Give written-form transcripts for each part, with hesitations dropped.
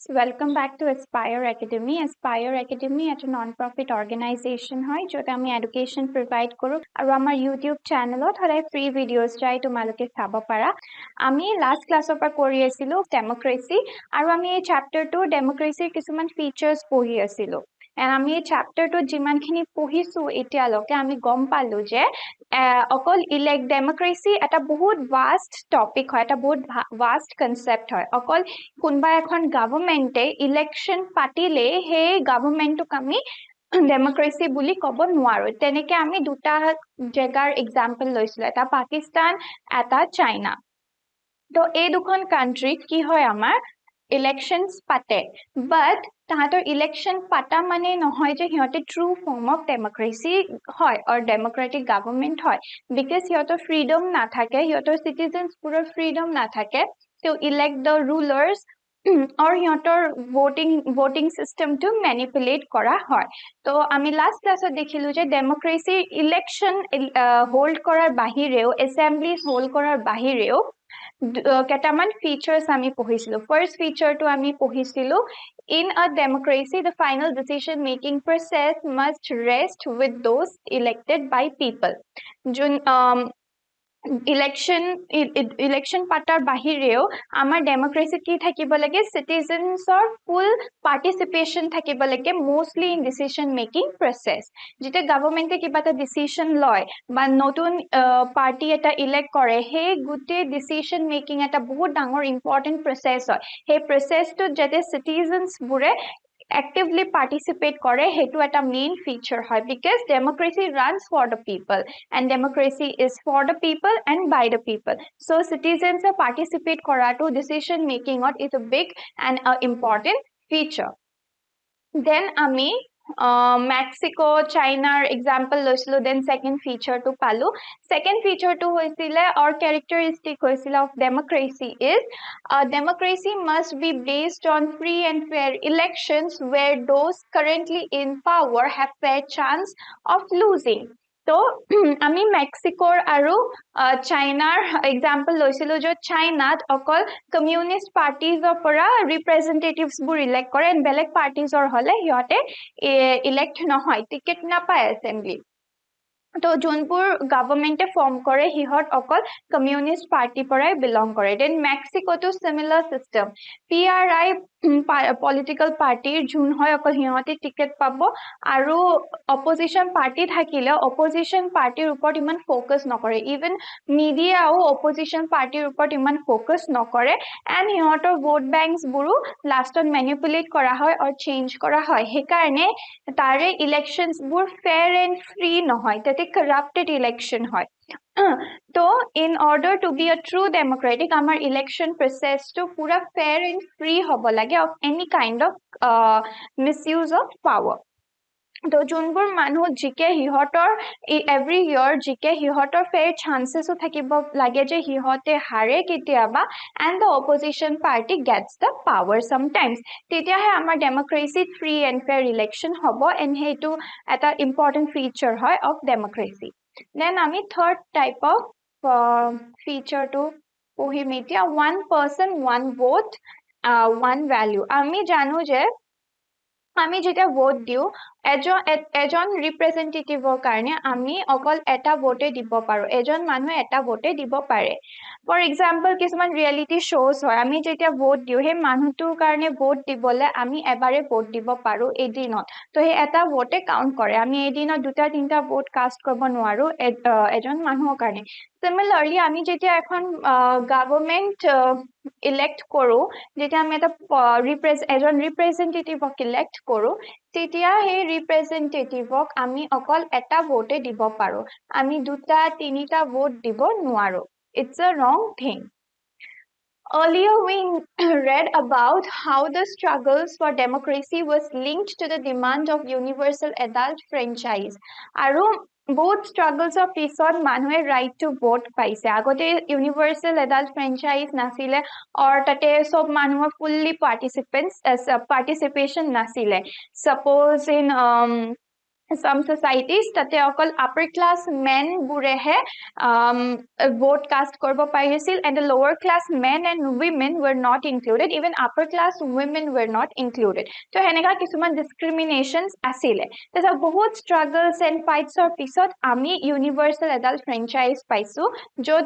Welcome back to Aspire Academy. Aspire Academy is a non-profit organization hoy jota ami education provide koru aru amar YouTube channel ot hoday free videos jai tomaloke sabo para. Ami last class opar kori asilo democracy aru ami ei chapter 2 democracy kisuman features pohi asilo. And আমি chapter 2 jiman khini pohisu etialoke ami gom palu je অকল elect ডেমোক্ৰেসি এটা বহুত vast topic হয় এটা বহুত vast concept হয় অকল কোনবা এখন গভর্নমেন্টে ইলেকশন পাতিলে হে গভর্নমেন্টক আমি ডেমোক্ৰেসি বুলি কব নোৱাৰো তেনেকে আমি দুটা জেগাৰ এক্সাম্পল লৈছিলো এটা পাকিস্তান এটা চাইনা তো এই দুখন কান্ট্ৰিত কি হয় আমাৰ elections pate but tahator election pata mane nohoy je hiote true form of democracy hoy or democratic government hoy because hiotor freedom na thake hiotor citizens pura freedom na thake to elect the rulers or hiotor voting system to manipulate kora hoy to ami last class ot dekhilu je democracy election hold korar bahireo assemblies hold korar bahireo কেটামান features আমি পঢ়িছিলো first feature to আমি পঢ়িছিলো in a democracy the final decision making process must rest with those elected by people jun election patar bahireo amar democracy ki thakibo lage citizens or full participation thakibo lage mostly in decision making process jete government e kiba ta decision loy ba notun party eta elect kore he gute decision making eta bahut dangor important process hoy he process to jete citizens bure actively participate kore hetu eta main feature hoy because democracy runs for the people and democracy is for the people and by the people so citizens participate kora to decision making is a big and important feature then ami Mexico China example loisilo then second feature to palu second feature to hoisile or characteristic hoisile of democracy is democracy must be based on free and fair elections where those currently in power have fair chance of losing তো আমি মেক্সিকোৰ আৰু চাইনাৰ example লৈছিলো যে চাইনাত অকল communist পাৰ্টিজৰ পৰা ৰিপ্ৰেজেন্টেটিভস বুৰ ইলেক্ট কৰে এণ্ড বেলেগ পাৰ্টিজৰ হলে সিহঁতে ইলেক্ট নহয় টিকেট নাপায় এছেম্বলি তো যোনপুৰ গভৰ্নমেন্টে ফৰ্ম কৰে হিহত অকল কমিউনিষ্ট পাৰ্টি পৰাই বিলং কৰে দেন মেক্সিকোটো সিমিলাৰ সিস্টেম পিআৰআই পলিটিক্যাল পাৰ্টিৰ যোন হয় অকল হিহতে টিকেট পাব আৰু অপজিশন পাৰ্টি থাকিলে অপজিশন পাৰ্টিৰ ওপৰত ইমান ফোকাস নকৰে ইভেন মিডিয়াও অপজিশন পাৰ্টিৰ ওপৰত ইমান ফোকাস নকৰে এণ্ড হিহতৰ ভোট বেংকস বুৰো লাষ্টত ম্যানিপুলেট কৰা হয় অৰ চেঞ্জ কৰা হয় হেকাৰণে তাৰে ইলেকশনস বুৰ ফেয়াৰ এণ্ড ফ্ৰী নহয় তাতে corrupted election hoy so in order to be a true democratic amar election process to pura fair and free hobo lage of any kind of misuse of power তো যোনবোৰ মানুহ জিকে হিহতৰ every year জিকে হিহতৰ fair chances থাকিব লাগে যে হিহতে হাৰে কেতিয়াবা and the opposition party gets the power sometimes তেতিয়াহে আমাৰ democracy free and fair election হ'ব and হেতু এটা important feature হয় of democracy then আমি third type of feature to পঢ়িম এতিয়া one person one vote one value আমি জানো যে আমি যেটা ভোট দিও এজন ৰিপ্ৰেজেন্টেটিভৰ কাৰণে আমি অকল এটা ভোটে দিব পাৰো এজন মানুহে এটা ভোটে দিব পাৰে ফৰ এক্সাম্পল কিছুমান ৰিয়েলিটি শোজ হয় আমি যেতিয়া ভোট দিও হে মানুহটোৰ কাৰণে ভোট দিবলে আমি এবাৰে ভোট দিব পাৰো এদিনত তো হে এটা ভোটে কাউন্ট কৰে আমি এদিনত দুটা তিনটা ভোট কাষ্ট কৰিব নোৱাৰো এজন মানুহৰ কাৰণে similarly আমি যেতিয়া এখন গভৰ্নমেন্ট elect কৰো যেতিয়া আমি এটা এজন ৰিপ্ৰেজেন্টেটিভক elect কৰো তেতিয়া সেই ৰিপ্ৰেজেন্টেটিভক আমি অকল এটা ভোটে দিব পাৰো আমি দুটা তিনিটা ভোট দিব নোৱাৰো it's a wrong thing earlier we read about how the struggles for democracy was linked to the demand of universal adult franchise aru both struggles of পিছত মানুহে right to vote পাইছে আগতে universal adult franchise নাছিলে or তাতে সব মানুহৰ fully participation নাছিলে suppose in some societies tate okol upper class men burehe vote cast korbo parisil and the lower class men and women were not included, even upper class women were not included. So heneka kisuman discriminations asile tesa bahut struggles and fights or pisot ami universal adult franchise paisu jot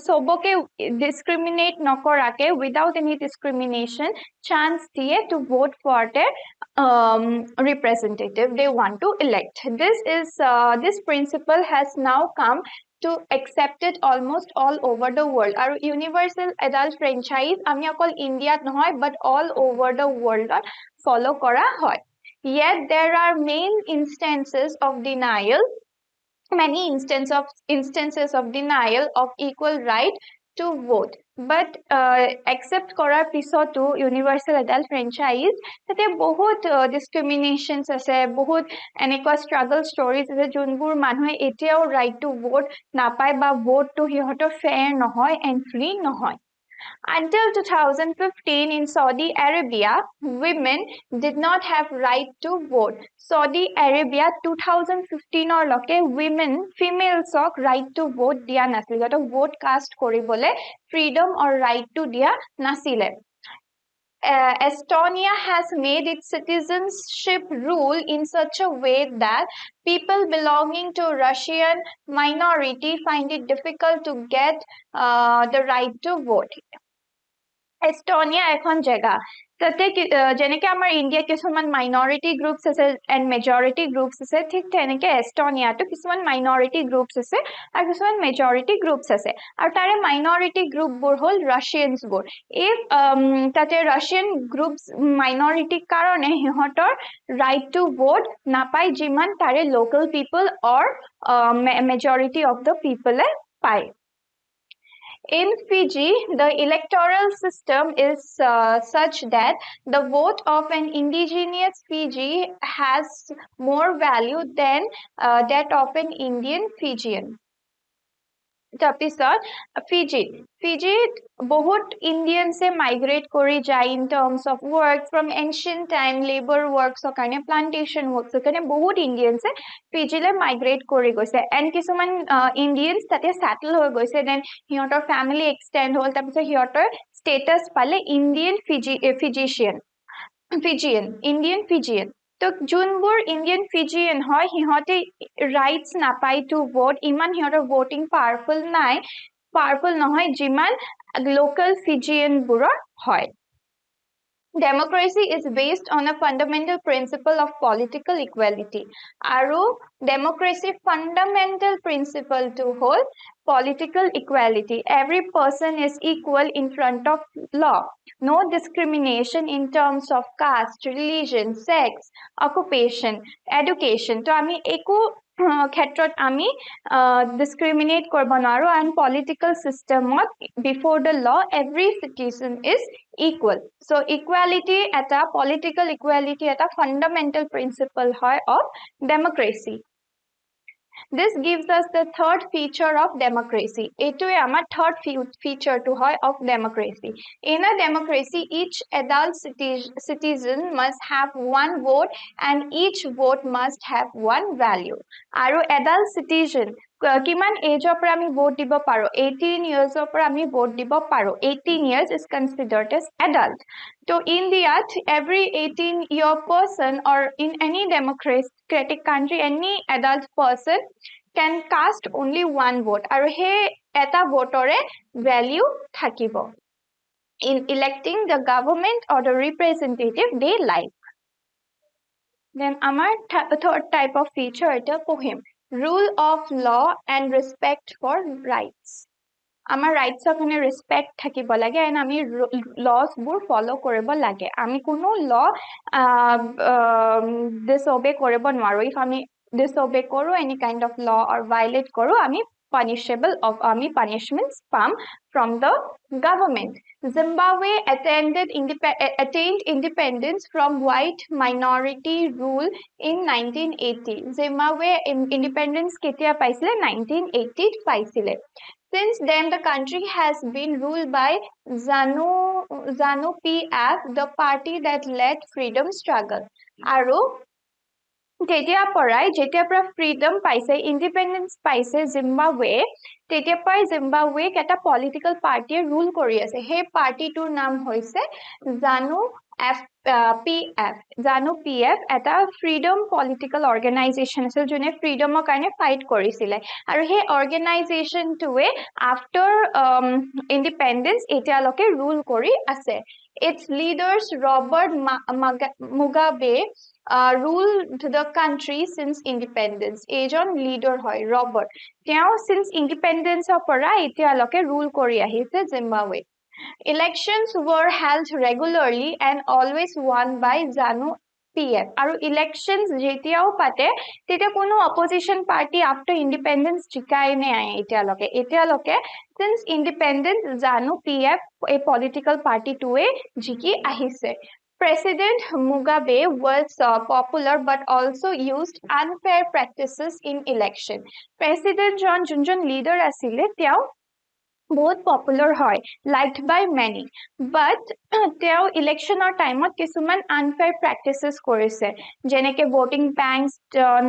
soboke discriminate nokorake without any discrimination chance diye to vote for their representative they want to elect. This principle has now come to accepted almost all over the world. Our universal adult franchise ami okol India nohoy but all over the world follow kora hoy. Yet there are many instances of denial of equal right to vote, but accept korar pisotu universal adult franchise tate bahut discriminations ase bahut enekwa struggle stories ase junbur manhoe etiao right to vote napai ba vote to hihotor fair nohoy and free nohoy. Until 2015 in Saudi Arabia, women did not have right to vote. Saudi Arabia 2015 or loke women females ok right to vote dia nasil. Jato vote cast koribole freedom or right to dia nasile. Estonia has made its citizenship rule in such a way that people belonging to Russian minority find it difficult to get the right to vote. Estonia এখন জায়গা তাতে যেনেকে আমাৰ India কিছুমান minority groups আছে and majority groups আছে ঠিক তেনেকে এষ্টনিয়াটো কিছুমান মাইনৰিটি গ্ৰুপছ আছে আৰু কিছুমান মেজৰিটি গ্ৰুপছ আছে আৰু তাৰে মাইনৰিটি গ্ৰুপবোৰ হ'ল ৰাছিয়ানছবোৰ ইফ তাতে ৰাছিয়ান গ্ৰুপছ মাইনৰিটি কাৰণে সিহঁতৰ ৰাইট টু ভোট নাপায় যিমান তাৰে local people or majority of the পিপলে পায়. In Fiji, the electoral system is such that the vote of an indigenous Fiji has more value than that of an Indian Fijian. Tapisot Fiji bahut Indians se migrate kori jai in terms of work from ancient time labor works or karone plantation works karone bahut Indians se Fiji le migrate kori goise and kisuman Indians tate settle hoy goise then hiyotor family extend hol tar pichot hiyotor status pale Indian Fijian তো যোনবোৰ Indian Friesian হয় সিহঁতে rights নাপায় to vote ইমান সিহঁতৰ voting powerful নহয় যিমান local Friesian বোৰৰ হয়. Democracy is based on a fundamental principle of political equality. Aru democracy fundamental principle to hold political equality. Every person is equal in front of law. No discrimination in terms of caste, religion, sex, occupation, education. So ami eku ক্ষেত্ৰত আমি discriminate korb নোৱাৰো and political systemত before the law every citizen is equal. So equality eta political equality eta fundamental principle hoy of democracy. This gives us the third feature of democracy. Etue amar third feature to hoy of democracy. In a democracy, each adult citizen must have one vote and each vote must have one value. Aru adult citizen কিমান এজৰ পৰা আমি vote দিব পাৰো 18 yearsৰ পৰা আমি vote দিব পাৰো 18 years is considered as adult. So India't every 18-year person or in any democratic country any adult person can cast only one vote aru he eta votore value thakibo in electing the government or the representative they like. Then amar third type of feature eta pohim rule of law and respect for rights. Amar rights okane respect thakibo lage and ami laws bur follow koribo lage. Ami kono law disobey koribo nwaro. If ami disobey koru any kind of law or violate koru ami punishments pam from the government. Zimbabwe attained independence from white minority rule in 1980. Zimbabwe independence ketia paisile 1980 paisile. Since then, the country has been ruled by ZANU-PF, the party that led freedom struggle. Aru যেতিয়াৰ পৰা freedom পাইছে independence পাইছে Zimbabwe তেতিয়াৰ পৰাই জিম্বাবৱেক এটা political পাৰ্টিয়ে rule কৰি আছে সেই পাৰ্টিটোৰ নাম হৈছে জানু PF এটা ফ্ৰীডম পলিটিকেল অৰ্গেনাইজেশ্যন আছিল যোনে ফ্ৰীডমৰ কাৰণে ফাইট কৰিছিলে আৰু সেই অৰ্গেনাইজেশ্যনটোৱে আফটাৰ ইণ্ডিপেণ্ডেন্স এতিয়ালৈকে ৰুল কৰি আছে its leaders Robert Mugabe ruled the country since independence এজন leader হয় Robert তেওঁ since independence পৰা এতিয়ালৈকে rule কৰি আহিছে Zimbabwe elections were held regularly and always won by ZANU PF আৰু elections যেতিয়াও পাতে তেতিয়া কোনো opposition party after independence জিকাই নাই এতিয়ালৈকে since independence ZANU PF a political party টোৱে জিকি আহিছে President Mugabe was popular but also used unfair practices in election. President যোনজন leader আছিলে তেওঁ বহুত পপুলাৰ হয় liked by many but তেওঁ ইলেকশনৰ টাইমত কিছুমান আনফেয়াৰ প্ৰেক্টিসেস কৰিছে যেনেকে ভোটিং ব্যাংকস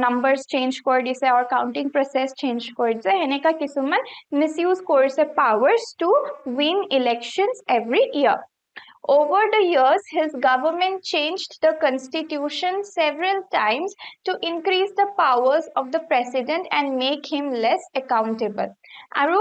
নাম্বাৰস চেঞ্জ কৰি দিছে আৰু কাউন্টিং প্ৰসেস চেঞ্জ কৰি দিছে এনেকা কিছুমান মিসইউজ কৰিছে powers to win elections every year Over the years, his government changed the constitution several times to increase the powers of the president and make him less accountable. আৰু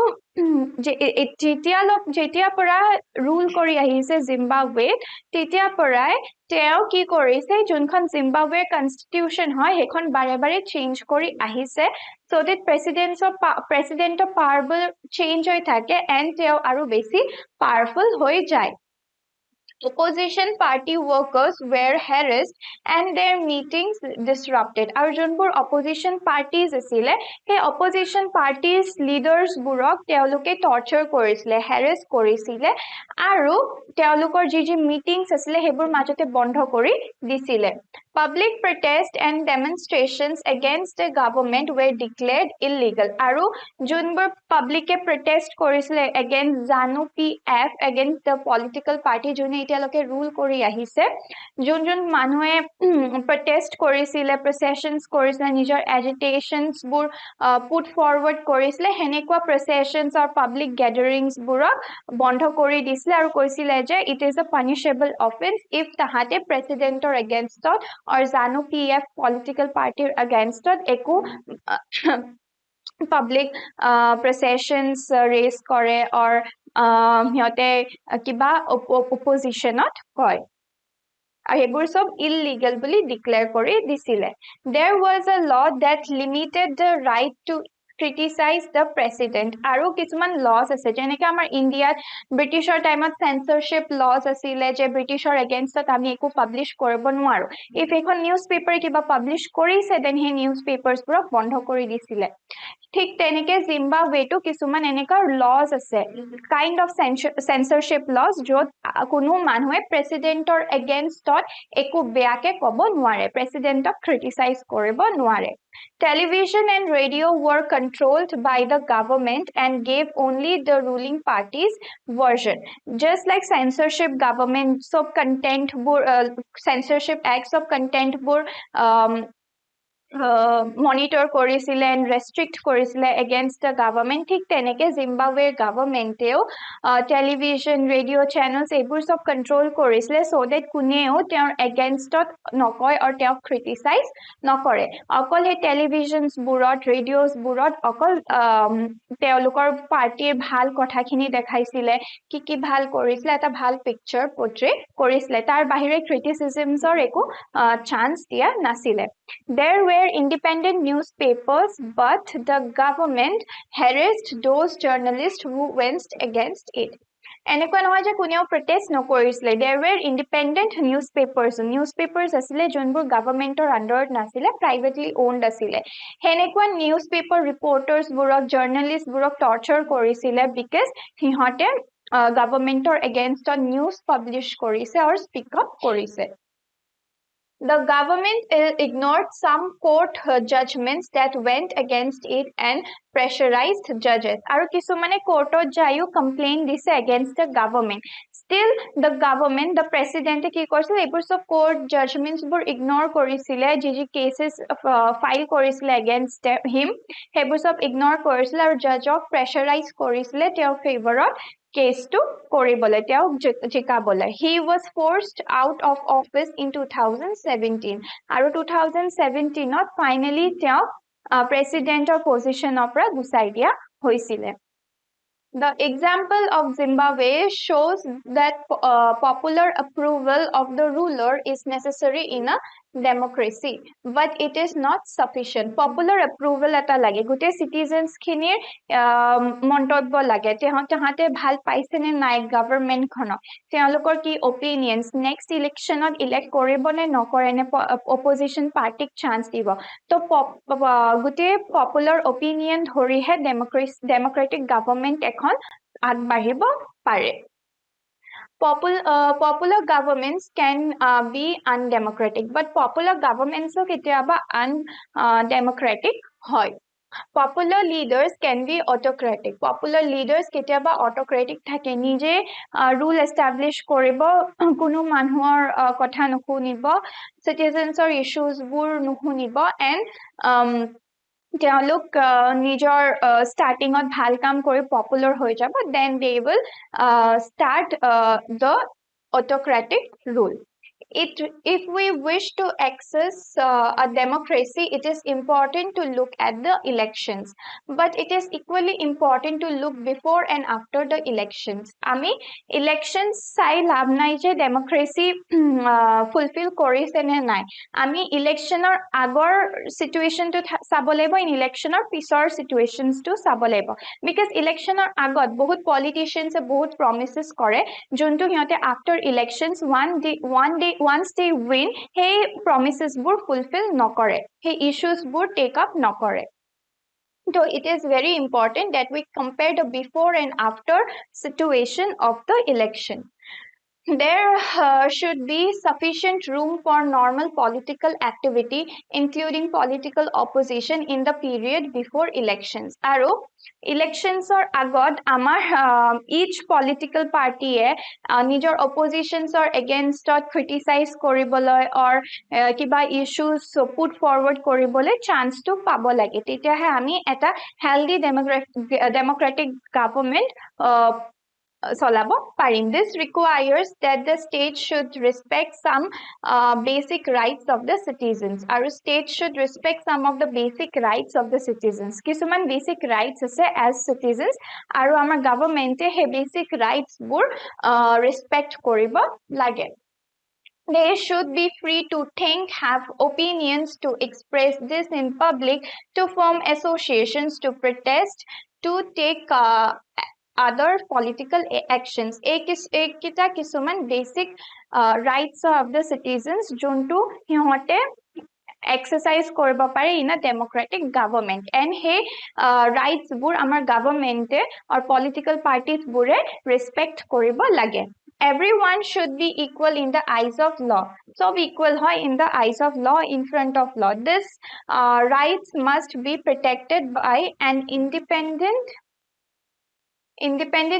যেতিয়া পৰা rule কৰি আহিছে জিম্বাবৱে তেতিয়া পৰাই তেওঁ কি কৰিছে যোনখন জিম্বাবৱেৰ কনস্টিটিউশন হয় সেইখন বাৰে বাৰে চেঞ্জ কৰি আহিছে so that president powerful change হৈ থাকে and তেওঁ আৰু বেছি powerful হৈ যায় Opposition party workers were harassed and their meetings disrupted. আৰু যোনবোৰ opposition parties আছিলে সেই opposition parties leaders বোৰক তেওঁলোকে torture কৰিছিলে harass কৰিছিলে আৰু তেওঁলোকৰ যি meetings আছিলে সেইবোৰ মাজতে বন্ধ কৰি দিছিলে Public protest and demonstrations against the government were declared illegal. আৰু যোনবোৰ publicে protest কৰিছিলে against ZANU PF against the political party যোনে এতিয়ালৈকে rule কৰি আহিছে যোন মানুহে protest কৰিছিলে processions কৰিছিলে নিজৰ agitations বোৰ put forward কৰিছিলে হেনেকুৱা processions or public gatherings বোৰক বন্ধ কৰি দিছিলে আৰু কৈছিলে যে it is a punishable offense if তাহাতে presidentৰ against or ZANU PF political party against ekku public processions raise কৰে or হিয়তে কিবা oppositionত হয় আৰু হেবোৰ সব illegal বুলি declare কৰি দিছিলে there was a law that limited the right to criticize the president আৰু কিছুমান laws আছে যেনেকৈ আমাৰ ইণ্ডিয়াত ব্ৰিটিছৰ টাইমত censorship laws আছিলে যে ব্ৰিটিছৰ againstত আমি একো পাবলিশ কৰিব নোৱাৰো if এখন newspaper কিবা পাবলিশ কৰিছে then হে newspapers বোৰক বন্ধ কৰি দিছিলে ঠিক তেনেকে জিম্বাবৱেটো কিছুমান এনেকা laws আছে kind of censorship laws যত কোনো মানুহে presidentৰ againstত একো বেয়াকে কব নোৱাৰে presidentক criticize কৰিব নোৱাৰে Television and radio were controlled by the government and gave only the ruling party's version. Just like censorship government sub content censorship acts of content monitor কৰিছিলে and restrict কৰিছিলে against the government ঠিক তেনেকে জিম্বাবৱেৰ গভৰ্ণমেণ্টেও television radio channels এইবোৰ সব control কৰিছিলে so that কোনেও তেওঁৰ againstত নকয় আৰু তেওঁক criticize নকৰে অকল হে টেলিভিছনছ বোৰত ৰেডিওছ বোৰত অকল তেওঁলোকৰ পাৰ্টিৰ ভাল কথাখিনি দেখাইছিলে কি ভাল কৰিছিলে এটা ভাল পিকচাৰ পোৰ্ট্ৰে কৰিছিলে তাৰ বাহিৰে ক্ৰিটিসিজমছৰ একো চান্স দিয়া নাছিলে There were independent newspapers, but the government harassed those journalists who went against it. এনেকুৱা নহয় যে কোনেও protest নকৰিছিলে there were independent newspapers আছিলে যোনবোৰ গভৰ্ণমেণ্টৰ আন্ডাৰত নাছিলে privately owned আছিলে হেনেকুৱা newspaper reporters বোৰক journalists বোৰক torture কৰিছিলে because সিহঁতে গভৰ্ণমেণ্টৰ againstত news publish কৰিছে or speak up কৰিছে The government ignored some court judgments that went against it and pressurized judges. আৰু কিছুমানে কোৰ্টত যায়ও complain দিছে against the government. still the government, the president কি কৰিছিল এইবোৰ সব court judgments বোৰ ignore কৰিছিলে যি cases file কৰিছিলে against him সেইবোৰ সব ignore কৰিছিলে আৰু judgeক pressurize কৰিছিলে তেওঁৰ favorত case to কৰিবলে তেওঁ জিকাবলে he was forced out of office in 2017 আৰু 2017 ত finally তেওঁ presidentৰ positionৰ পৰা গুচাই দিয়া হৈছিলে The example of Zimbabwe shows that popular approval of the ruler is necessary in a democracy, but it is not sufficient. Popular approval eta lage. Gute citizens khinir montobbo lage. Tahate bhal paise ne nai government khono. Teolokor ki opinions next election ot elect koribo ne nokore ne opposition party chance dibo. To gute popular opinion dhori he democratic government আগবাঢ়িব পাৰে popular governments can be undemocratic but popular governments কেতিয়াবা undemocratic হয় popular leaders can be autocratic popular leaders কেতিয়াবা autocratic থাকে নিজে rule establish কৰিব কোনো মানুহৰ কথা নুশুনিব citizensৰ issues বোৰ নুশুনিব and তেওঁলোক নিজৰ startingত ভাল কাম কৰি popular হৈ যাব then they will start the autocratic rule if we wish to access a democracy it is important to look at the elections but it is equally important to look before and after the elections ami elections sai lab nai je democracy fulfill korise ne nai ami electionor agor situation to sabolebo in electionor pisor situations to sabolebo because electionor agot bahut politicians bahut promises kore juntu hiote after elections once they win hey promises bur fulfill nokore hey issues bur take up nokore so it is very important that we compare the before and after situation of the election there should be sufficient room for normal political activity including political opposition in the period before elections aro elections or agot amar each political party e nijor oppositions or against or criticize koriboloi or kiba issues put forward koribole chance to pabo lage tetia he ami eta healthy democratic government solabo parim this requires that the state should respect some basic rights of the citizens our state should respect some of the basic rights of the citizens kisuman basic rights ase as citizens aru amar government e he basic rights bur respect koribo lage They should be free to think, have opinions, to express this in public, to form associations, to protest, to take other political actions ekita kisuman basic rights of the citizens juntu hiote exercise koriba pare in a democratic government and hey rights bur amar government or political parties bure respect koriba lage everyone should be equal in the eyes of law so equal hoy in the eyes of law in front of law this rights must be protected by an independent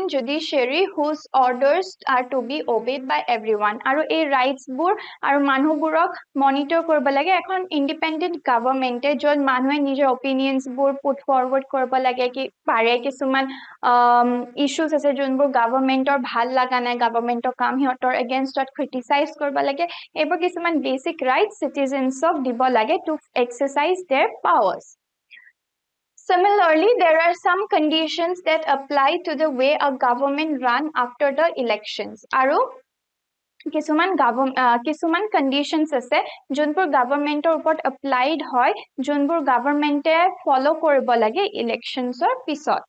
judiciary whose orders are to be obeyed by everyone aru ei rights bur aru manu burok monitor korba lage ekhon independent government e jon manue nijor opinions bur put forward korba lage ki pare kisuman issues ase jon bur government or bhal laga nai government or kam hiotor against or criticize korba lage ebor kisuman basic rights citizens of dibo lage to exercise their powers Similarly, there are some conditions that apply to the way a government run after the elections. Aru কিছুমান conditions আছে যোনবোৰ government ওপৰত applied হয় যোনবোৰ government follow কৰিব লাগে elections পিছত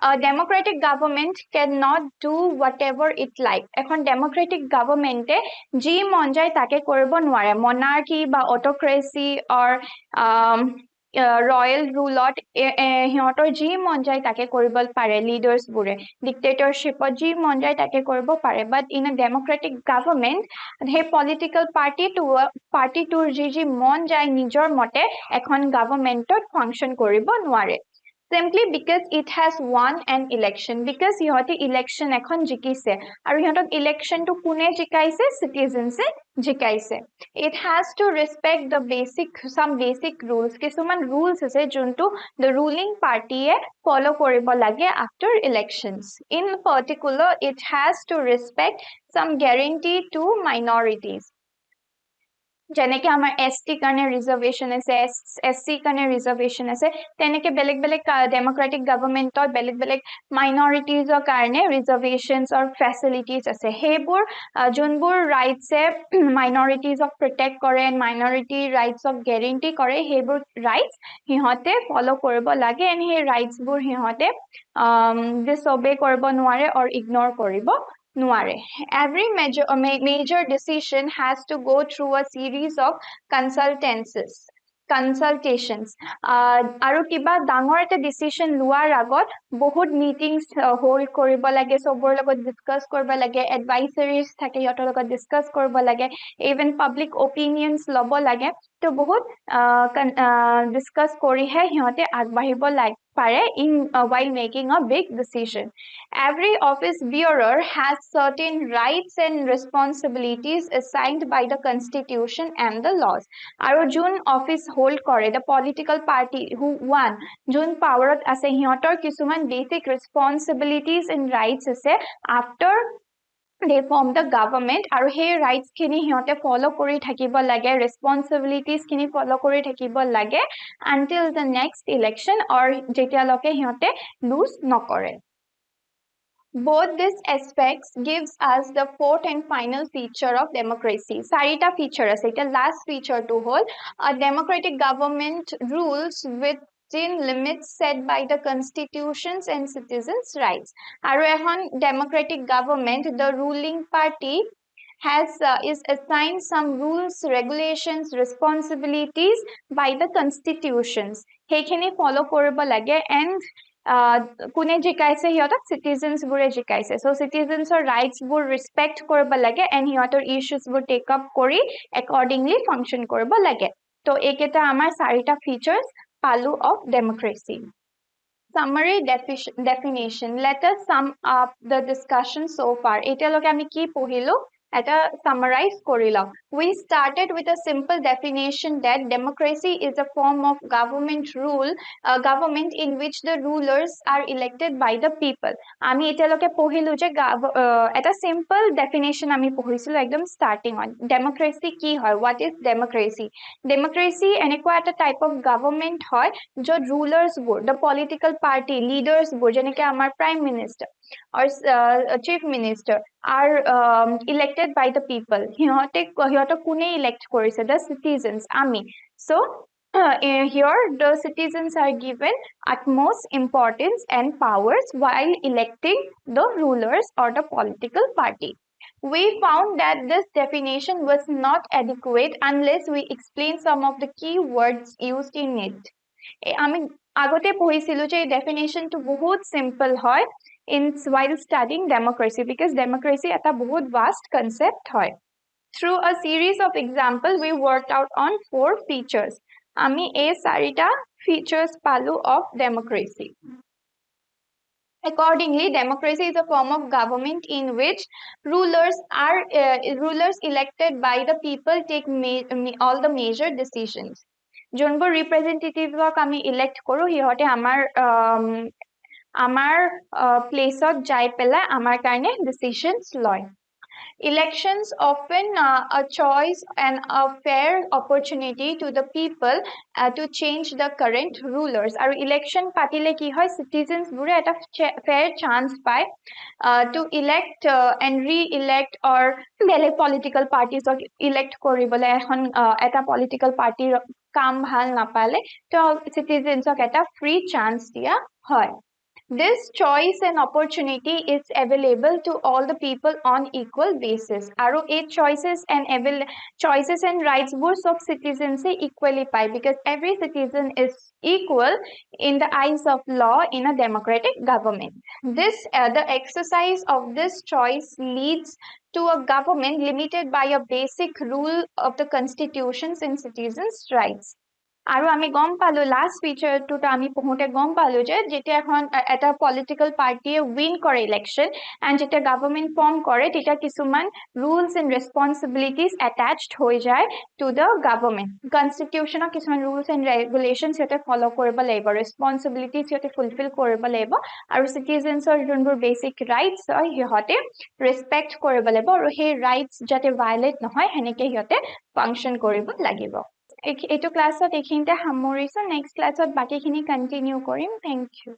A democratic government cannot do whatever it like. এখন democratic government ji mon jay take koribo nware monarchy ba autocracy or royal rule hiyotor ji mon jay take koribol pare leaders bure dictatorship ji mon jay take koribo pare but in a democratic government he political party to ji mon jay nijor mote ekhon government function koribo nware simply because it has won an election, because সিহঁতে election এখন জিকিছে আৰু সিহঁতক election to কোনে জিকাইছে, citizens জিকাইছে. It has to respect the some basic rules, কিছুমান rules আছে যোনটো the ruling party follow কৰিব লাগে after elections. In particular, it has to respect some guarantee to minorities. যেনেকে আমাৰ এসটি কাৰণে ৰিজাৰ্ভেশন আছে, এসসি কাৰণে ৰিজাৰ্ভেশন আছে, তেনেকে বেলেগ বেলেগ ডেমোক্ৰেটিক গভৰ্নমেন্টত বেলেগ বেলেগ মাইনৰিটিজৰ কাৰণে ৰিজাৰ্ভেশনছ অৰ ফেচিলিটিজ আছে. সেইবোৰ যোনবোৰ ৰাইটছে মাইনৰিটিজক প্ৰটেক্ট কৰে, মাইনৰিটি ৰাইটছক গ্যাৰান্টি কৰে, সেইবোৰ ৰাইটছ সিহঁতে ফলো কৰিব লাগে, এণ্ড সেই ৰাইটছবোৰ সিহঁতে ডিসঅবে কৰিব নোৱাৰে অৰ ইগনোৰ কৰিব নোৱাৰে. Every major decision has to go through a series of consultations. আৰু কিবা ডাঙৰ এটা ডিসিশন লোৱাৰ আগত বহুত মিটিংস হোল্ড কৰিব লাগে, সবৰ লগত ডিসকাস কৰিব লাগে, এডভাইজাৰিজ থাকে সিহঁতৰ লগত ডিসকাস কৰিব লাগে, ইভেন পাব্লিক অপিনিয়নস ল'ব লাগে. তো বহুত ডিসকাস কৰিহে সিহঁতে আগবাঢ়িব পাৰে while making a big decision. Every office bearer has certain rights and responsibilities assigned by the constitution and the laws. Aru jun office hold kore, the political party who won, jun power ase hihotor kisuman basic responsibilities and rights ase after they form the government, aru he rights khini hihote follow kori thakibo lage, responsibilities khini follow kori thakibo lage until the next election or jetia loke hihote lose nokore. Both these aspects gives us the fourth and final feature of democracy. Sarita feature ase, eta last feature to hold a democratic government rules within limits set by the constitutions and citizens' rights. Aru ehon democratic government, the ruling party is assigned some rules, regulations, responsibilities by the constitutions. Hekhini follow koribo lage, and কোনে জিকাইছে সিহঁতক citizens বুৰে জিকাইছে, so সিটিজেন্সৰ rights বুৰ ৰেসপেক্ট কৰিব লাগে, and সিহঁতৰ issues বুৰ tech up কৰি accordingly function কৰিব লাগে. তো এইকেইটা আমাৰ চাৰিটা ফিচাৰ্স পালো of ডেমোক্ৰেসি. Summary definition. Let us sum up the discussion so far. এতিয়ালৈকে আমি কি পঢ়িলো এটা summarize কৰি লওঁ. We started with a simple definition that democracy is a form of government in which the rulers are elected by the people. আমি এতিয়ালৈকে পঢ়িলো যে এটা simple definition আমি পঢ়িছিলো একদম starting on. Democracy কি হয়? What is democracy? Democracy এনেকুৱা এটা type of government হয় য'ত rulers বোৰ, the political party leaders বোৰ, যেনেকে আমাৰ prime minister or chief minister are elected by the people. হিহঁতক কোনে elect কৰিছে? The citizens, আমি. So here the citizens are given utmost importance and powers while electing the rulers or the political party. We found that this definition was not adequate unless we explain some of the key words used in it. আমি আগতে পঢ়িছিলো যে definition to বহুত simple হয় while studying democracy, because democracy এটা বহুত vast concept হয়. Through a series of examples, we worked out on 4 features. আমি এই চাৰিটা features পালো of democracy. Accordingly, democracy is a form of government in which rulers elected by the people take all the major decisions. যোনবোৰ ৰিপ্ৰেজেন্টেটিভক আমি elect কৰো সিহঁতে আমাৰ প্লেছত যাই পেলাই আমাৰ কাৰণে ডিসিশনস লয়. Elections often a choice and a fair opportunity to the people to change the current rulers. Our election patile ki hoy, citizens bure eta fair chance paয় to elect and re-elect or bele political parties or elect koribole ehon eta political party কাম ভাল নাপালে তো citizensক এটা free chance দিয়া হয়. This choice and opportunity is available to all the people on equal basis. Aru eight choices and rights bur sob citizens equally pay, because every citizen is equal in the eyes of law in a democratic government. The exercise of this choice leads to a government limited by a basic rule of the constitutions and citizens' rights. আৰু আমি গম পালো last ফিচাৰটোত আমি পঢ়োতে গম পালো যে যেতিয়া এখন এটা পলিটিকেল পাৰ্টিয়ে উইন কৰে ইলেকশ্যন এণ্ড যেতিয়া গভৰ্ণমেণ্ট ফৰ্ম কৰে তেতিয়া কিছুমান ৰুলছ এণ্ড ৰেছপনচিবিলিটিজ এটাচড হৈ যায় টু দ্য গভৰ্ণমেণ্ট কনষ্টিটিউশ্যনৰ কিছুমান ৰুলছ এণ্ড ৰেগুলেশ্যন সিহঁতে ফ'ল' কৰিব লাগিব ৰেছপনচিবিলিটিজ সিহঁতে ফুলফিল কৰিব লাগিব আৰু চিটিজেন্সৰ যোনবোৰ বেচিক ৰাইটছ হয় সিহঁতে ৰেছপেক্ট কৰিব লাগিব আৰু সেই ৰাইটছ যাতে ভায়লেট নহয় সেনেকে সিহঁতে ফাংচন কৰিব লাগিব এইটো ক্লাছত এইখিনিতে সামৰিছো নেক্সট ক্লাছত বাকীখিনি কন্টিনিউ কৰিম থেংক ইউ